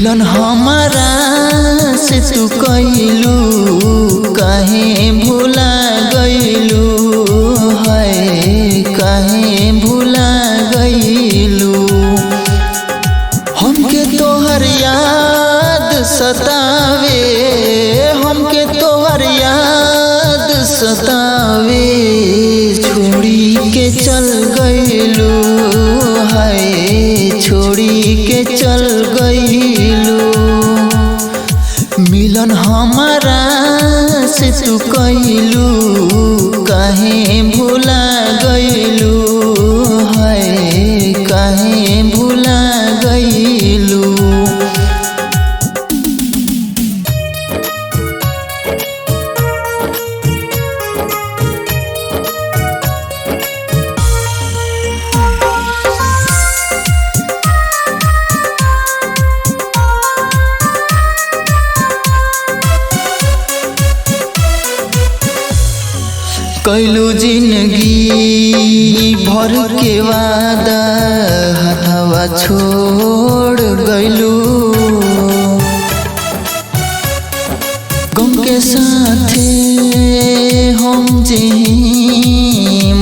मिलन हमारा से तू कइलू काहे भुला गइलू है काहे भुला गइलू। हमके तोहर याद सतावे हमके तोहर याद सतावे छोड़ी के चल गइलू है छोड़ी के चल गइलू। मिलन हमारा से तू कइलू काहे भुला गइलू है काहे भुला गइलू। कैलू जिंदगी भर के वादा हथवा छोड़ गइलू। गम के साथे हम जी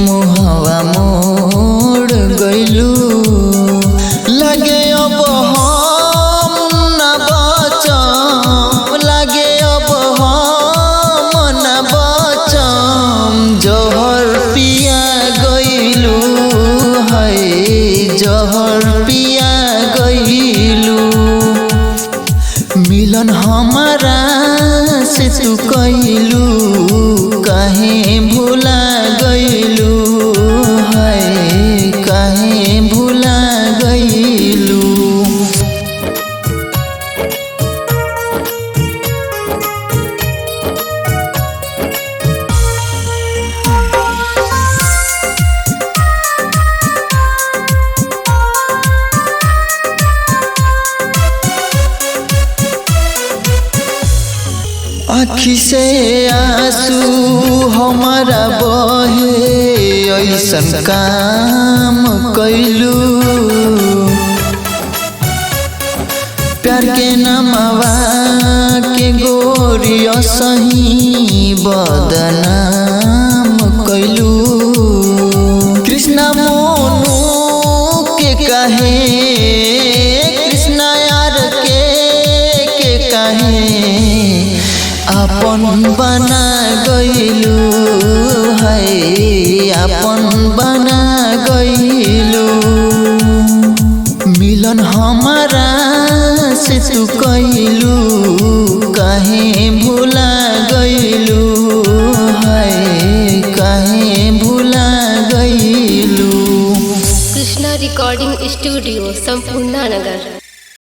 मुहवा मोड़ गइलू। लगे अब हम न बचम लगे अब हम न बचम जहर पिया गइलू है जहर पिया गइलू। मिलन हमारा से तू कइलू काहे भुला गइलू है काहे भुला गइलू। आँखी से आंसू हमारा बहे ऐसन काम कैलू। प्यार के नमवा के गोरी सही बदनाम कैलू। कृष्णा मोनू के कहे कृष्णा यार के कहे अपन बना गइलू है अपन बना गइलू। मिलन हमारा से तू कइलू काहे भुला गइलू है काहे भुला गइलू। कृष्णा रिकॉर्डिंग स्टूडियो संपूर्णा नगर।